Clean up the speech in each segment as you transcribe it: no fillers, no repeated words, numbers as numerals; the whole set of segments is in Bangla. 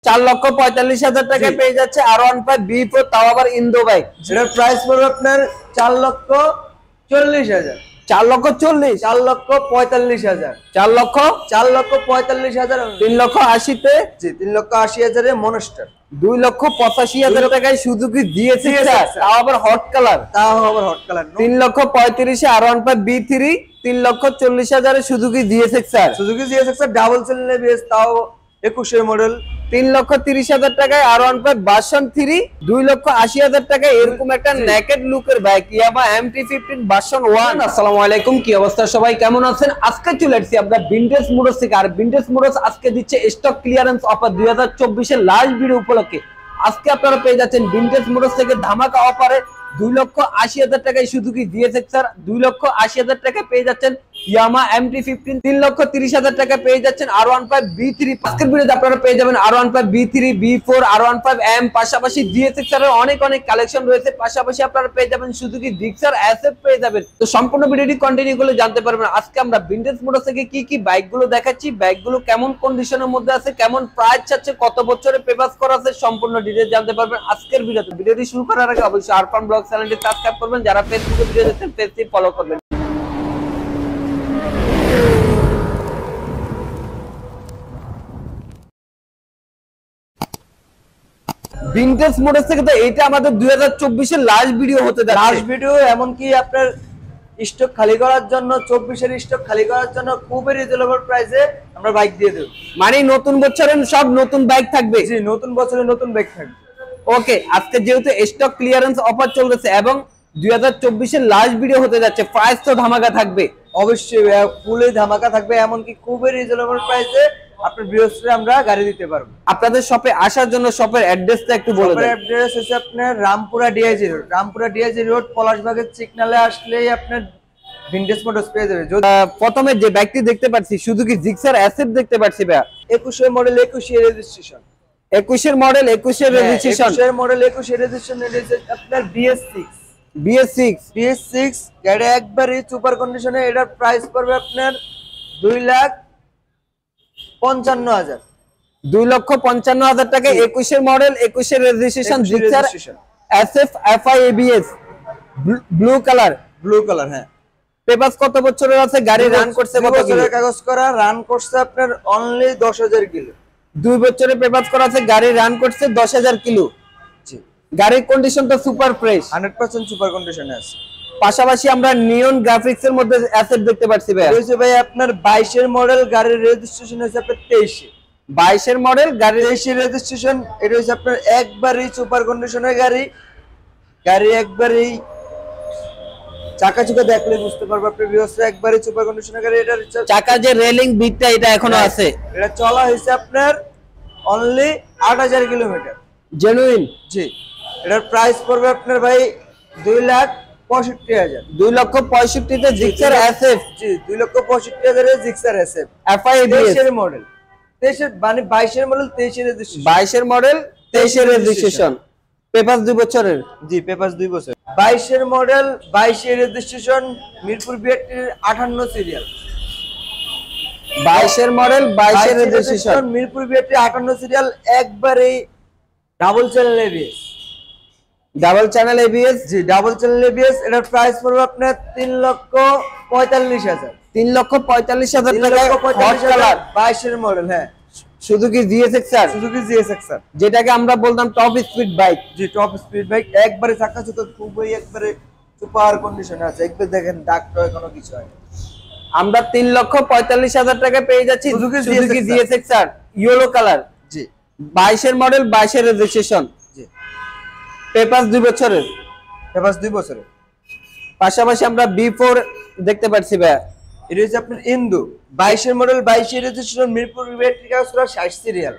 4,45,000 টাকায় পেয়ে যাচ্ছে R15 B4, তাও আবার ইন্দো বাইক। এটার প্রাইস পড়বে আপনার 4,40,000। 4,40,000, 4,45,000, 4,45,000, 3,80,000-তে। জি 3,80,000 মনস্টার। 2,85,000 টাকায় সুজুকি GSX, তাও আবার হট কালার। 3,35,000-এ R15 B3, 3,40,000-এ Suzuki GSX। Suzuki GSX double channel ABS, তাও 21 মডেল। 3,30,000 টাকায় R15 ভার্সন 3, 2,80,000 টাকায় এরকম একটা নেকেড লুকের বাইক ইয়ামাহা MT-15 ভার্সন 1। আসসালামু আলাইকুম, কি অবস্থা সবাই, কেমন আছেন? আজকে চলে আসছি আমরা ভিনটেজ মোটরস থেকে। আর ভিনটেজ মোটরস আজকে দিচ্ছে স্টক ক্লিয়ারেন্স অফার 2024 এর লাস্ট ভিডিও উপলক্ষে। আজকে আপনারা পেয়ে যাচ্ছেন ভিনটেজ মোটরস থেকে ধামাকা অফারে 2,80,000 টাকায় সুজুকি GSX, 2,80,000 টাকায় পেয়ে যাচ্ছেন ইয়ামাহা MT-15, 3,30,000 টাকায় পেয়ে যাচ্ছেন R15 B3। আজকের ভিডিওতে আপনারা পেয়ে যাবেন R15 B3, B4, R15 M, পাশাপাশি GSX এর অনেক কালেকশন রয়েছে। পাশাপাশি আপনারা পেয়ে যাবেন সুজুকি জিক্সার SF পেয়ে যাবেন। তো সম্পূর্ণ ভিডিওটি কন্টিনিউ করলে জানতে পারবেন আজকে আমরা ভিনটেজ মোটরস থেকে কি বাইকগুলো দেখাচ্ছি, বাইকগুলো কেমন কন্ডিশনের মধ্যে আছে, কেমন প্রাইস চাচ্ছে, কত বছরে পেপারস করা আছে, সম্পূর্ণ ডিটেইলস জানতে পারবেন আজকের ভিডিওতে। ভিডিওটি শুরু করার আগে অবশ্যই আরফান ব্লগ চ্যানেলটি সাবস্ক্রাইব করবেন, যারা ফেসবুকে ভিডিও দেখছেন পেজটি ফলো করবেন। ভিনটেজ মোটরস থেকে তো এটা আমাদের 2024 এর লাস্ট ভিডিও হতে যাচ্ছে। লাস্ট ভিডিও, এমনকি আপনার স্টক খালি করার জন্য, 24 এর স্টক খালি করার জন্য খুবই রিজনেবল প্রাইসে আমরা বাইক দিয়ে দেব। মানে নতুন বছরে সব নতুন বাইক থাকবে। জি, নতুন বছরে নতুন বাইক থাকবে। ওকে, আজকে যেহেতু স্টক ক্লিয়ারেন্স অফার চলতেছে এবং 2024 এর লাস্ট ভিডিও হতে যাচ্ছে, প্রাইস তো ধামাকা থাকবে। অবশ্যই ফুলে ধামাকা থাকবে, এমনকি খুবই রিজনেবল প্রাইসে আপনার বৃহস্পতিবার আমরা গাড়ি দিতে পারবো। আপনাদের শপে আসার জন্য শপের অ্যাড্রেসটা একটু বলে দেন। শপের অ্যাড্রেস হচ্ছে আপনার Rampura DIG road, Rampura DIG road পলাশবাগের সিগনালে আসলেই আপনার ভিনটেজ মোটরস পেয়ে যাবে। প্রথমে যে বাইকটি দেখতে পাচ্ছি সুজুকি জিক্সার SF দেখতে পাচ্ছি ভাই, 21 model 21 registration, 21 model 21 registration, 21 model 21 registration. আপনার BS6 গাড়ি একবারই সুপার কন্ডিশনে। এটার প্রাইস পড়বে আপনার 2,55,000, 2,55,000 টাকা। 21 model 21 registration Gixxer SF FI ABS blue colour. হ্যাঁ। পেপারস কত বছরের আছে? গাড়ি রান করছে কত কিলো? কাগজ করা, রান করছে আপনার অনলি 10,000 কিলো। 2 বছরের পেপারস করা আছে, গাড়ি রান করছে 10,000 কিলো। জি, গাড়ির কন্ডিশনটা সুপার ফ্রেশ, 100% সুপার কন্ডিশনে আছে। পাশাপাশি আমরা নিয়ন গ্রাফিক্স এর মধ্যে অ্যাসেট দেখতে পাচ্ছি ভাই। হইছে ভাই আপনার 22 এর মডেল, গাড়ির রেজিস্ট্রেশন হইছে আপনার 23 এ। 22 এর মডেল, গাড়ির 23 এর রেজিস্ট্রেশন। এটা হইছে আপনার একবারই সুপার কন্ডিশনের গাড়ি একবারই চাকা চুকা দেখলে বুঝতে পারবে আপনি ভিউয়ার্স, একবারই সুপার কন্ডিশনের গাড়ি। এটা চাকা যে রেলিং বিটটা এটা এখনো আছে। এটা চলা হইছে আপনার অনলি 8,000 কিলোমিটার জেনুইন। জি, এটার প্রাইস পড়বে আপনার ভাই 2,65,000। 2,65,000 তে জিক্সার SF। জি, 2,65,000 এর জিক্সার SF FI ABS 23 এর মডেল, 23 এর মানে 22 এর মডেল 23 এর রেজিস্ট্রেশন, 22 এর মডেল 23 এর রেজিস্ট্রেশন, পেপারস 2 বছরের। জি, পেপারস 2 বছর। 22 এর মডেল 22 এর রেজিস্ট্রেশন, মিরপুর বিআরটির 58 সিরিয়াল। 22 এর মডেল 22 এর রেজিস্ট্রেশন, মিরপুর বিআরটির 58 সিরিয়াল, একবারে double channel ABS. Double channel ABS। জি, ডাবল চ্যানেল এবিএস। এটার প্রাইস পড়বে আপনার 3,45,000। 3,45,000 টাকা। হট কালার, 22 এর মডেল। হ্যাঁ, সুজুকি GSX, সুজুকি GSX, যেটাকে আমরা বলতাম টপ স্পিড বাইক। জি, টপ স্পিড বাইক। একবারে চাকা চুকা খুবই একবারে সুপার কন্ডিশনে আছে। একবার দেখেন ডাকটা কোনো কিছু হয়। আমরা 3,45,000 টাকা পেয়ে যাচ্ছি সুজুকি GSX ইয়েলো কালার। জি, 22 এর মডেল 22 এর রেজিস্ট্রেশন। জি, পেপারস 2 বছরের। পেপারস 2 বছরের। পাশাপাশি আমরা B4 দেখতে পাচ্ছি ভাই। এটা হচ্ছে আপনার ইন্দু 22 এর মডেল 22 এর রেজিস্ট্রেশন, মিরপুর বিআরটি কাগজ 60 সিরিয়াল।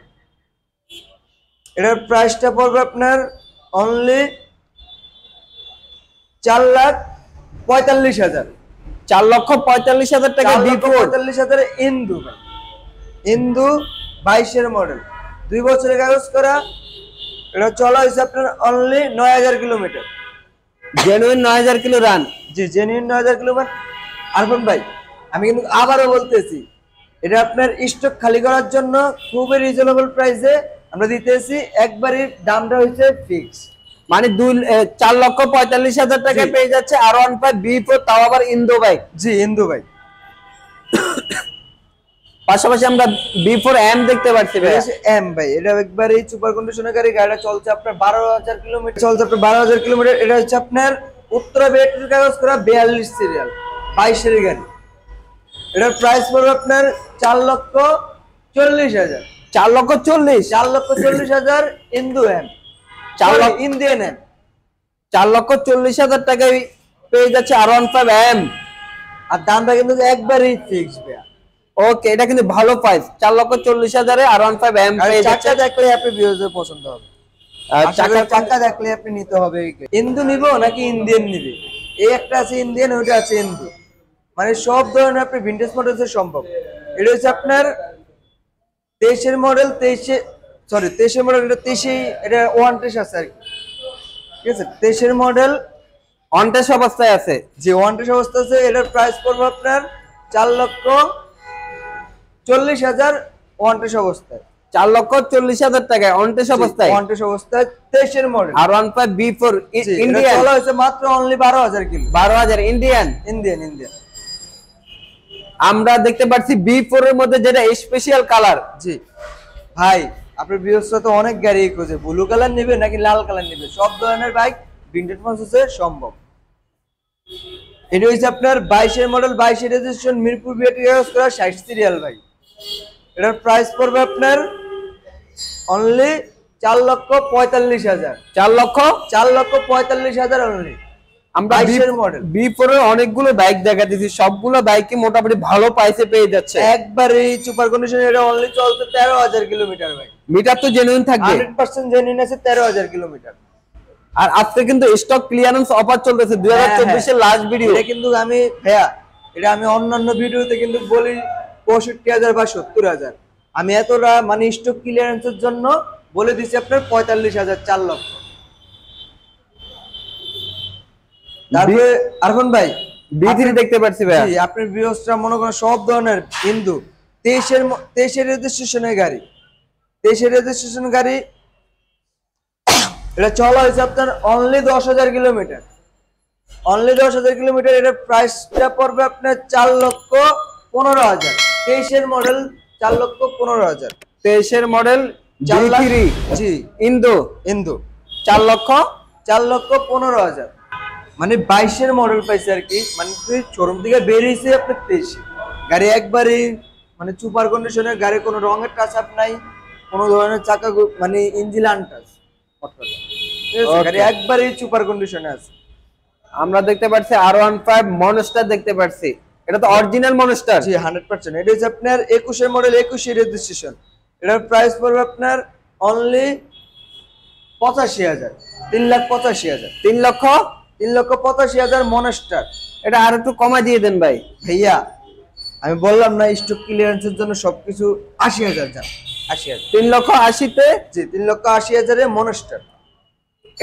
এটার প্রাইসটা পড়বে আপনার অনলি 4,45,000। 4,45,000 টাকা B4। 4,45,000 ইন্দু ভাই, ইন্দু 22 এর মডেল, 2 বছরের কাগজ করা। এটা চলা হয়েছে আপনার only 9,000 kilometre. Genuine 9,000 kilo run. জি, জেনুইন 9,000 কিলোমিটার। আরফান ভাই, আমি কিন্তু আবারও বলতেছি, এটা আপনার স্টক খালি করার জন্য খুবই রিজনেবল প্রাইসে আমরা দিতেছি একবারে, দামটা হচ্ছে ফিক্স, মানে 4,45,000 টাকায় জি। পেয়ে যাচ্ছে R15 B4, তাও আবার ইন্দো বাইক। জি ইন্দু ভাই। পাশাপাশি আমরা B4 M দেখতে পাচ্ছি ভাই। এম ভাই, এটা একবারে সুপার কন্ডিশনের গাড়ি। গাড়িটা চলছে আপনার 12,000 কিলোমিটার, চলছে আপনার 12,000 কিলোমিটার। এটা হচ্ছে আপনার উত্তরা বিআরটির কাগজ করা 42 সিরিয়াল 22 এর গাড়ি। এটার প্রাইস পড়বে আপনার 4,40,000। 4,40,000 4,40,000 ইন্দু এম, 4 লক্ষ ইন্ডিয়ান এম। 4,40,000 টাকায় পেয়ে যাচ্ছে R15 M। আর দামটা কিন্তু একবারেই ফিক্স ভাইয়া। ওকে, এটা কিন্তু ভালো প্রাইস। 4,40,000 এ R15 M পেয়ে যাচ্ছে। চাকা দেখলে আপনি ভিউজের পছন্দ হবে। চাকা দেখলে আপনি নিতে হবে। ইন্দু নিব নাকি ইন্ডিয়ান নিবে, এই একটা আছে ইন্ডিয়ান, ওইটা আছে ইন্দু। মানে সব ধরনের আপনি ভিন্টেজ মডেলস সম্ভব। এটা হচ্ছে আপনার 23 মডেল, 23 মডেল, এটা 23, এটা 1 আছে আর কি। ঠিক আছে, 23 মডেল অনটেস্ট অবস্থায় আছে। যে 1 অবস্থা আছে। এটার প্রাইস পড়বে আপনার 4,40,000 1 অবস্থায়। 4,40,000 টাকায় অনটেস্ট অবস্থায়। 1 অবস্থায় 23 model R15 B4 Indian, Indian. চলা হয়েছে মাত্র অনলি 12,000 কিলো। 12,000 ইন্ডিয়ান। ইন্ডিয়ান। আমরা দেখতে পাচ্ছি B4 এর মধ্যে যেটা স্পেশাল কালার। জি ভাই, আপনার বিয়সরা তো অনেক গাড়ি খোঁজে, ব্লু কালার নেবে নাকি লাল কালার নেবে, সব ধরনের বাইক ভিন্টেজ প্রসেসে সম্ভব। এটা হচ্ছে আপনার 22 মডেল, 22 রেজিস্ট্রেশন, মিরপুর বিআরটি কাগজ করা 60 সিরিয়াল ভাই। এটার প্রাইস পড়বে আপনার অনলি 4,45,000। 4,45,000 অনলি। আমরা 22 মডেল B4 এর অনেকগুলো বাইক দেখা দিচ্ছি, সবগুলো বাইকই মোটামুটি ভালো প্রাইসে পেয়ে যাচ্ছে। একবারে সুপার কন্ডিশন। এটা অনলি চলছে 13,000 কিলোমিটার ভাই। মিটার তো জেনুইন থাকবে, 100% জেনুইন আছে, 13,000 কিলোমিটার। আর আজকে কিন্তু স্টক ক্লিয়ারেন্স অফার চলতেছে 2024 এর লাস্ট ভিডিও। এটা কিন্তু আমি ভাইয়া, এটা আমি অন্যান্য ভিডিওতে কিন্তু বলি 65,000 বা 70,000। আমি এতটা মানে স্টক ক্লিয়ারেন্সের জন্য বলে দিচ্ছি আপনার 45,000, 4 লক্ষ। তারপরে আরফান ভাই B3 দেখতে পাচ্ছি ভাই। জি, আপনার ভিউয়ার্সরা মনে করেন সব ধরনের হিন্দু 23 রেজিস্ট্রেশনের গাড়ি, 23 রেজিস্ট্রেশন গাড়ি। এটা চলা হয়েছে আপনার অনলি 10,000 কিলোমিটার, অনলি 10,000 কিলোমিটার। এটার প্রাইসটা পড়বে আপনার 4,15,000। 23 মডেল 4,15,000। 23 মডেল 4 লাখ, B3 জি ইন্দো ইন্দু 4,15,000। মানে 22 মডেল পাইছে আর কি। মানে শোরুম থেকে বেরিয়েছে আপনার 23 গাড়ি একবারে মানে সুপার কন্ডিশনের গাড়ি, কোনো রঙের টাচ আপ নাই, কোনো ধরনের চাকা মানে ইঞ্জিন আনটাচ, গাড়ি একবারে সুপার কন্ডিশনে আছে। আমরা দেখতে পাচ্ছি R15 মনস্টার দেখতে পাচ্ছি, এটা তো অরিজিনাল মনস্টার। জি 100%। এটা হচ্ছে আপনার 21 মডেল, 21 রেজিস্ট্রেশন। এটার প্রাইস পড়বে আপনার অনলি 85,000, 3,85,000। 3,85,000 মনস্টার। এটা আর একটু কমা দিয়ে দেন ভাই। ভাইয়া আমি বললাম না স্টক ক্লিয়ারেন্সের জন্য সবকিছু 80,000 যান, 80,000। 3,80,000-তে জি 3,80,000 মনস্টার।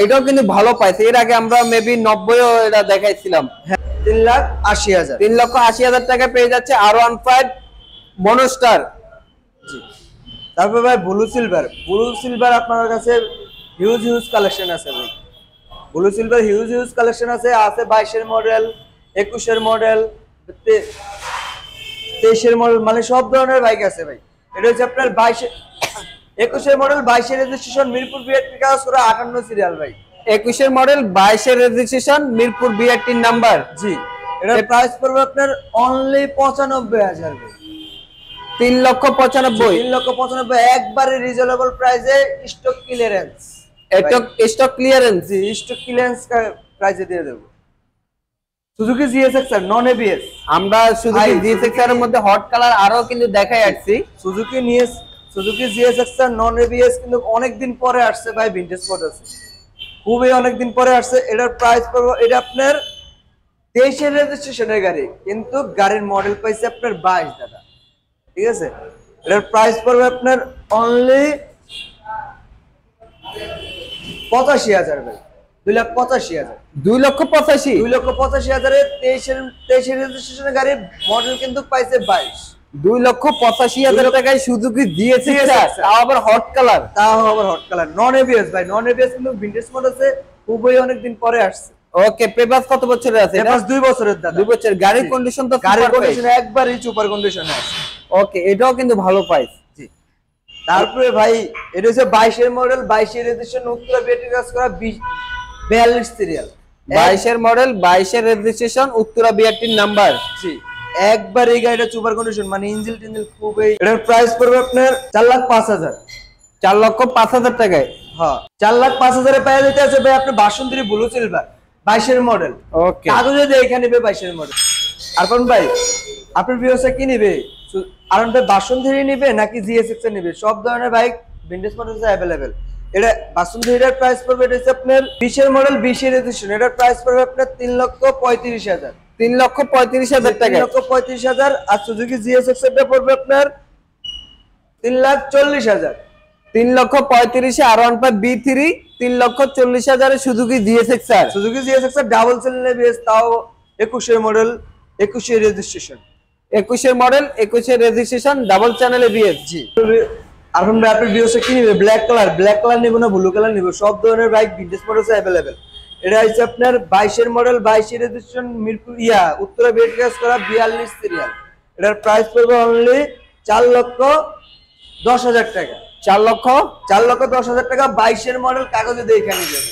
এটাও কিন্তু ভালো পাইছে। এর আগে আমরা মেবি 90ও এটা দেখাইছিলাম। হ্যাঁ 3,80,000। 3,80,000 টাকা পেয়ে যাচ্ছে R15 মনস্টার। জি তারপর ভাই ব্লু সিলভার আপনার কাছে হিউজ কালেকশন আছে ভাই। ব্লু সিলভার হিউজ কালেকশন আছে 22 মডেল, 21 মডেল, 23 মডেল, মানে সব ধরনের বাইক আছে ভাই। এটা হচ্ছে আপনার 21 মডেল, 22 রেজিস্ট্রেশন, মিরপুর বিআরটি কাগজ করা 58 সিরিয়াল ভাই। 21 model 22 registration, Mirpur BRT number. জি এটার প্রাইস পড়বে আপনার অনলি 95,000 ভাই। 3,95,000। 3,95,000 একবারে রিজনেবল প্রাইসে, স্টক ক্লিয়ারেন্স। এটা স্টক ক্লিয়ারেন্স। জি স্টক ক্লিয়ারেন্স প্রাইসে দিয়ে দেব। Suzuki GSX R non ABS. আমরা সুজুকি জিএসএক্স এর মধ্যে হট কালার আরো কিন্তু দেখাই আসছি। Suzuki GSX R non ABS কিন্তু অনেকদিন পরে আসছে ভাই, ভিনটেজ মডেল খুবই অনেকদিন পরে আসছে। এটার প্রাইস পড়বে, এটা আপনার 23 রেজিস্ট্রেশনের গাড়ি, কিন্তু গাড়ির মডেল পাইছে আপনার 22 দাদা। ঠিক আছে, এটার প্রাইস পড়বে আপনার অনলি 85,000 ভাই। 2,85,000। 2,85,000। 2,85,000 23 রেজিস্ট্রেশনের গাড়ি, মডেল কিন্তু পাইছে 22। 2,85,000 টাকায় সুজুকি জিএসএক্স, তাও আবার হট কালার। নন এবিএস ভাই, নন এবিএস কিন্তু ভিনটেজ মডেল আছে, খুবই অনেকদিন পরে আসছে। ওকে, পেপারস কত বছরের আছে? পেপারস 2 বছরের দাদা। 2 বছর। গাড়ির কন্ডিশন তো গাড়ির কন্ডিশন একবারই সুপার কন্ডিশনে আছে। ওকে, এটাও কিন্তু ভালো প্রাইস। জি। তারপরে ভাই এটা হচ্ছে 22 এর মডেল, 22 এর রেজিস্ট্রেশন, উত্তরা বিআরটি কাজ করা, 42 সিরিয়াল। 22 এর মডেল, 22 এর রেজিস্ট্রেশন, উত্তরা বিআরটির নাম্বার। জি। একবার এই গাড়িটা সুপার কন্ডিশন, মানে ইঞ্জিন টিঞ্জিন খুবই। এটার প্রাইস পড়বে আপনার 4,05,000। 4,05,000 টাকায়। হ্যাঁ, 4,05,000 এ পেয়ে যেতে আছে ভাই আপনি বাসন্তী ব্লু সিলভার 22 এর মডেল। ওকে, কাগজে দিয়ে এখানে নেবে 22 এর মডেল। আর কোন ভাই আপনার ভিউয়ার্সরা কি নেবে? আরন ভাই বাসন্তী নেবে নাকি জিএসএক্স এর নেবে? সব ধরনের বাইক ভিনটেজ মডেল আছে अवेलेबल। এটা বাসন্তীর প্রাইস পড়বে, এটা হচ্ছে আপনার 20 এর মডেল, 20 এর রেজিস্ট্রেশন। এটার প্রাইস পড়বে আপনার 3,35,000। 3,35,000 টাকা। 3,35,000। আর সুজুকি জিএসএক্স এর পড়বে আপনার 3,40,000। 3,35,000 আর 1.5 B3 3,40,000 এর Suzuki GSX R. Suzuki GSX এর ডাবল সিলিন্ডার এবিএস, তাও 21 এর মডেল, 21 এর রেজিস্ট্রেশন। 21 এর মডেল, 21 এর রেজিস্ট্রেশন, ডাবল চ্যানেল এবিএস। জি। এখন ভাই আপনার ভিউয়ার্সরা কি নেবে? ব্ল্যাক কালার নেব না ব্লু কালার নেব? সব ধরনের বাইক ভিনটেজ মডেল আছে अवेलेबल। এটা হচ্ছে আপনার 22 এর মডেল, 22 এর রেজিস্ট্রেশন, মিরপুর উত্তরা বিআরটি কাজ করা, 42 সিরিয়াল। এটার প্রাইস পড়বে অনলি 4,10,000 টাকা। 4,10,000 টাকা, 22 এর মডেল, কাগজে দিয়ে এখানে যাবে।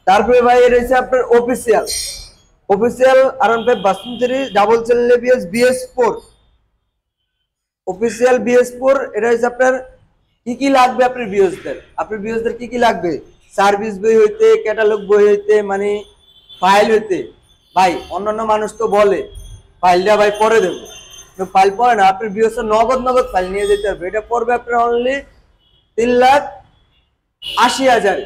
তারপরে ভাই এটা হচ্ছে আপনার অফিসিয়াল আরন ভাই বাসন্তী double channel ABS BS4। Official BS4। এটা হচ্ছে আপনার কি লাগবে আপনার ভিউয়ার্সদের কি লাগবে? সার্ভিস বই হইতে, ক্যাটালগ বই হইতে, মানে ফাইল হইতে। ভাই অন্যান্য মানুষ তো বলে ফাইলটা ভাই পরে দেবো, ফাইল পরে না, আপনার ভিউয়ার্সরা নগদ ফাইল নিয়ে যেতে হবে। এটা পড়বে আপনার অনলি 3,80,000।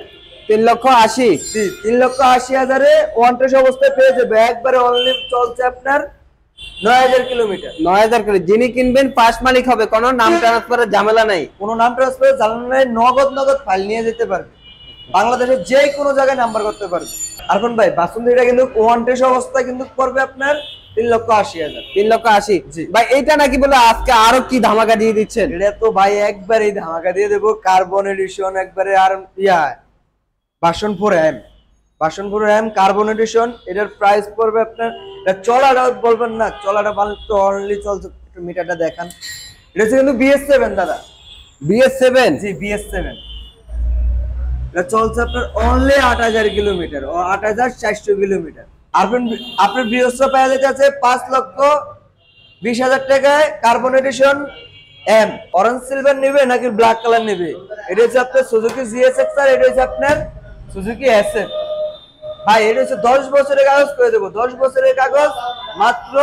3,80,000। জি, 3,80,000 এ ওয়ান টেস্ট অবস্থায় পেয়ে যাবে। একবারে অনলি চলছে আপনার 9,000 কিলোমিটার। 9,000 করে। যিনি কিনবেন ফার্স্ট মালিক হবে, কোনো নাম ট্রান্সফারের ঝামেলা নাই। কোনো নাম ট্রান্সফারের ঝামেলা নাই, নগদ ফাইল নিয়ে যেতে পারবে, বাংলাদেশের যে কোনো জায়গায় নাম্বার করতে পারবে। আর কোন ভাই বাসন্তীটা কিন্তু ওয়ান টেস্ট অবস্থায় কিন্তু পড়বে আপনার 3,80,000। 3,80,000। জি ভাই এইটা নাকি বলে আজকে আরো কি ধামাকা দিয়ে দিচ্ছেন? এটা তো ভাই একবারেই ধামাকা দিয়ে দেবো, কার্বন এডিশন একবারে। আর ভার্সন 4M কার্বন এডিশন। এটার প্রাইস পড়বে আপনার, এটা চলাটা বলবেন না, চলাটা তো অনলি চলছে, একটু মিটারটা দেখান। এটা হচ্ছে কিন্তু BS7 দাদা। BS7। জি, BS7। এটা চলছে আপনার অনলি 8,000 কিলোমিটার, 8,400 কিলোমিটার। আপনার ভিউয়ার্সরা পেয়ে যেতে আছে 5,20,000 টাকায় carbon addition M। Orange silver নেবে নাকি ব্ল্যাক কালার নেবে? এটা হচ্ছে আপনার সুজুকি জিএসএক্স আর এটা হচ্ছে আপনার সুজুকি SF। ভাই এটা হচ্ছে 10 বছরের কাগজ করে দেবো, 10 বছরের কাগজ মাত্র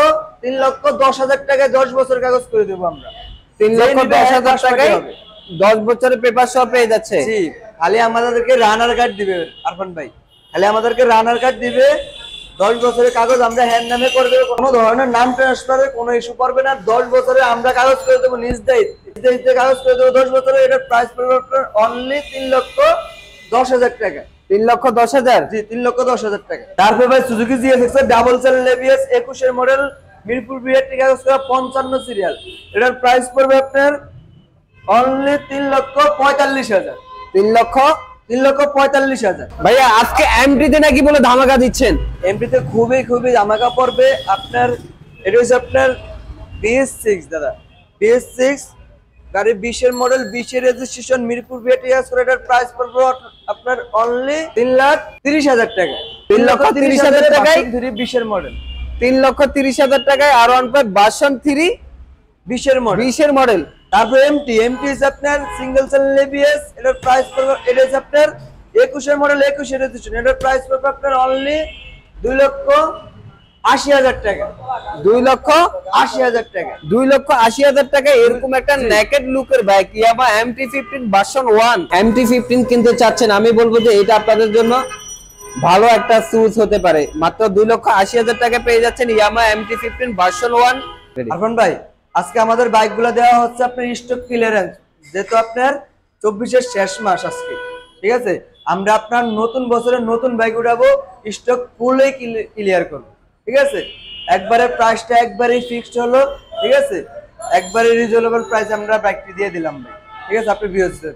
3,10,000 টাকায় 10 বছরের কাগজ করে দেবো আমরা। 3,10,000 টাকায় 10 বছরের পেপার সব পেয়ে যাচ্ছে। জি, খালি আমাদেরকে রানার কার্ড দিবে আরফান ভাই, খালি আমাদেরকে রানার কার্ড দিবে। 10 বছরের কাগজ আমরা হ্যান্ড নামে করে দেবো, কোনো ধরনের নাম ট্রান্সফারের কোনো ইস্যু করবে না। 10 বছরে আমরা কাগজ করে দেবো, নিজ দায়িত্বে কাগজ করে দেবো 10 বছরে। এটার প্রাইস পড়বে অনলি 3,10,000 টাকা। 3,10,000। জি, 3,10,000 টাকা। তারপর ভাই সুজুকি জিএসএক্স এর ডাবল চ্যানেল এবিএস 21 এর মডেল, মিরপুর বিআরটি কাগজ করা, 55 সিরিয়াল। এটার প্রাইস পড়বে আপনার অনলি 3,45,000। 3,45,000। ভাইয়া আজকে এমটিতে নাকি বলে ধামাকা দিচ্ছেন? এমপিতে খুবই ধামাকা পড়বে আপনার। এটা হচ্ছে আপনার BS6 দাদা, BS6 গাড়ি, 20 এর মডেল, 20 এর রেজিস্ট্রেশন, মিরপুর বিআরটি কাজ করে। এটার প্রাইস পড়বে আপনার অনলি 3,30,000 টাকা। 3,30,000 টাকায় 20 এর মডেল। 3,30,000 টাকায় আর 1.5 ভার্সন 3 20 এর মডেল। 20 এর মডেল। তারপর এমটি হচ্ছে আপনার সিঙ্গেল চ্যানেল এবিএস। এটার প্রাইস পড়বে, এটা হচ্ছে আপনার 21 এর মডেল, 21 এর রেজিস্ট্রেশন। এটার প্রাইস পড়বে আপনার অনলি 2,80,000 টাকা। 2,80,000 টাকা। 2,80,000 টাকায় এরকম একটা নেকেড লুকের বাইক ইয়ামা MT-15 ভার্সন 1 MT-15 কিনতে চাচ্ছেন, আমি বলবো যে এটা আপনাদের জন্য ভালো একটা চুজ হতে পারে। মাত্র 2,80,000 টাকা পেয়ে যাচ্ছেন ইয়ামা MT-15 ভার্সন 1। আরফান ভাই আজকে আমাদের বাইকগুলো দেওয়া হচ্ছে আপনার স্টক ক্লিয়ারেন্স, যেহেতু আপনার 24 এর শেষ মাস আজকে, ঠিক আছে? আমরা আপনার নতুন বছরের নতুন বাইক উঠাবো, স্টক ফুলই ক্লিয়ার করবো। ঠিক আছে, একবারে প্রাইসটা একবারে ফিক্সড হলো, ঠিক আছে, একবারে রিজনেবল প্রাইস আমরা বাইকটি দিয়ে দিলাম ভাই, ঠিক আছে, আপনি ভিউয়ার্সদের